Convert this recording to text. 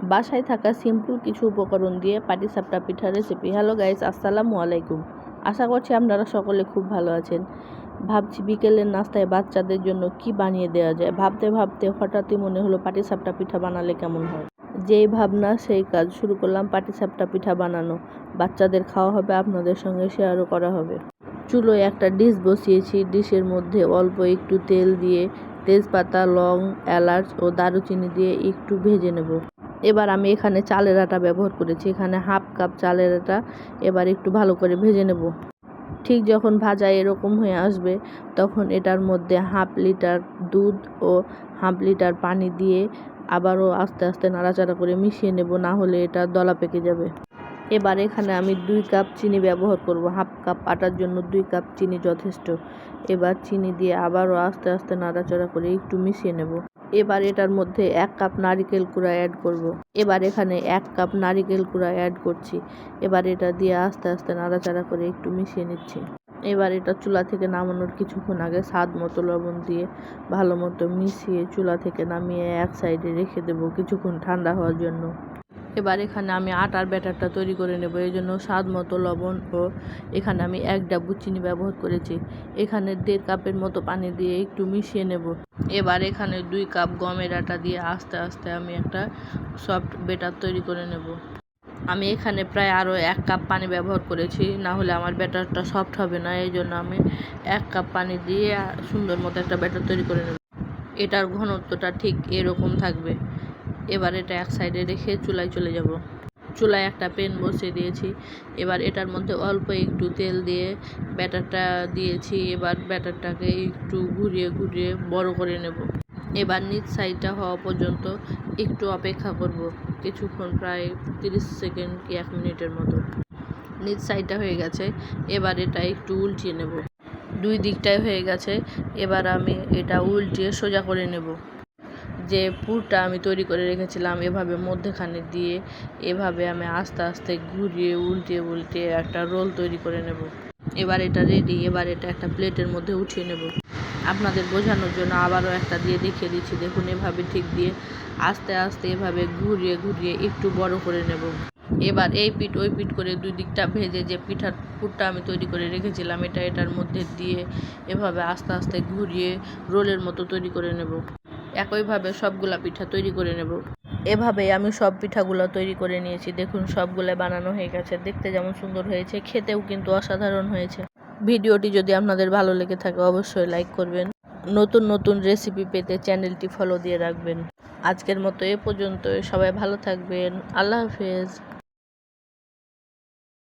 বাসায় থাকা সিম্পল কিছু উপকরণ দিয়ে পাটিসাপটা পিঠার রেসিপি। হ্যালো গাইস, আসসালামু আলাইকুম। আশা করছি আপনারা সকলে খুব ভালো আছেন। ভাবছি বিকেলের নাস্তায় বাচ্চাদের জন্য কি বানিয়ে দেওয়া যায়। ভাবতে ভাবতে হঠাৎই মনে হলো পাটিসাপটা পিঠা বানালে কেমন হয়। যেই ভাবনা সেই কাজ, শুরু করলাম পাটিসাপটা পিঠা বানানো। বাচ্চাদের খাওয়া হবে, আপনাদের সঙ্গে শেয়ারও করা হবে। চুলোয় একটা ডিশ বসিয়েছি। ডিশের মধ্যে অল্প একটু তেল দিয়ে তেজপাতা, লং, এলাচ ও দারুচিনি দিয়ে একটু ভেজে নেব। এবার আমি এখানে চালের আটা ব্যবহার করেছি, এখানে হাফ কাপ চালের আটা। এবার একটু ভালো করে ভেজে নেব। ঠিক যখন ভাজা এরকম হয়ে আসবে তখন এটার মধ্যে হাফ লিটার দুধ ও হাফ লিটার পানি দিয়ে আবারও আস্তে আস্তে নাড়াচাড়া করে মিশিয়ে নেব, না হলে এটা দলা পেকে যাবে। এবার এখানে আমি 2 কাপ চিনি ব্যবহার করব। হাফ কাপ আটার জন্য 2 কাপ চিনি যথেষ্ট। এবার চিনি দিয়ে আবারও আস্তে আস্তে নাড়াচাড়া করে একটু মিশিয়ে নেব। এবার এটার মধ্যে 1 কাপ নারিকেল কুড়া অ্যাড করব। এবার এখানে 1 কাপ নারিকেল কুড়া অ্যাড করছি। এবার এটা দিয়ে আস্তে আস্তে নাড়াচাড়া করে একটু মিশিয়ে নিচ্ছি। এবার এটা চুলা থেকে নামানোর কিছুক্ষণ আগে স্বাদ মতো লবণ দিয়ে ভালো মতো মিশিয়ে চুলা থেকে নামিয়ে এক সাইডে রেখে দেব কিছুক্ষণ ঠান্ডা হওয়ার জন্য। এবার এখানে আমি আটার ব্যাটারটা তৈরি করে নেব। এই জন্য স্বাদ মতো লবণ ও এখানে আমি 1 ডাবু চিনি ব্যবহার করেছি। এখানে 1.5 কাপের মতো পানি দিয়ে একটু মিশিয়ে নেব। এবার এখানে 2 কাপ গমের আটা দিয়ে আস্তে আস্তে আমি একটা সফট ব্যাটার তৈরি করে নেব। আমি এখানে প্রায় আরও 1 কাপ পানি ব্যবহার করেছি, না হলে আমার ব্যাটারটা সফট হবে না। এই জন্য আমি 1 কাপ পানি দিয়ে সুন্দর মতো একটা ব্যাটার তৈরি করে নেব। এটার ঘনত্বটা ঠিক এরকম থাকবে। এবার এটা এক সাইডে রেখে চুলায় চলে যাব। চুলায় একটা প্যান বসিয়ে দিয়েছি। এবার এটার মধ্যে অল্প একটু তেল দিয়ে ব্যাটারটা দিয়েছি। এবার ব্যাটারটাকে একটু ঘুরিয়ে ঘুরিয়ে বড় করে নেব। এবার নিচ সাইডটা হওয়া পর্যন্ত একটু অপেক্ষা করব, কিছুক্ষণ, প্রায় 30 সেকেন্ড কি 1 মিনিটের মতো। নিচ সাইডটা হয়ে গেছে। এবার এটা একটু উল্টিয়ে নেব। 2 দিকটাই হয়ে গেছে। এবার আমি এটা উল্টিয়ে সোজা করে নেব। যে পুরটা আমি তৈরি করে রেখেছিলাম এভাবে মধ্যেখানে দিয়ে এভাবে আমি আস্তে আস্তে ঘুরিয়ে উল্টিয়ে উল্টিয়ে একটা রোল তৈরি করে নেব। এবার এটা রেডি। এবার এটা একটা প্লেটের মধ্যে উঠিয়ে নেব। আপনাদের বোঝানোর জন্য আবারও একটা দিয়ে দেখিয়ে দিচ্ছি। দেখুন, এভাবে ঠিক দিয়ে আস্তে আস্তে এভাবে ঘুরিয়ে ঘুরিয়ে একটু বড় করে নেব। এবার এই পিঠ ওই পিঠ করে 2 দিকটা ভেজে যে পুরটা আমি তৈরি করে রেখেছিলাম এটার মধ্যে দিয়ে এভাবে আস্তে আস্তে ঘুরিয়ে রোলের মতো তৈরি করে নেব। একইভাবে সবগুলা পিঠা তৈরি করে নেব। এভাবেই আমি সব পিঠাগুলো তৈরি করে নিয়েছি। দেখুন, সবগুলো বানানো হয়ে গেছে। দেখতে যেমন সুন্দর হয়েছে, খেতেও কিন্তু অসাধারণ হয়েছে। ভিডিওটি যদি আপনাদের ভালো লেগে থাকে অবশ্যই লাইক করবেন। নতুন নতুন রেসিপি পেতে চ্যানেলটি ফলো দিয়ে রাখবেন। আজকের মতো এ পর্যন্ত। সবাই ভালো থাকবেন। আল্লাহ হাফেজ।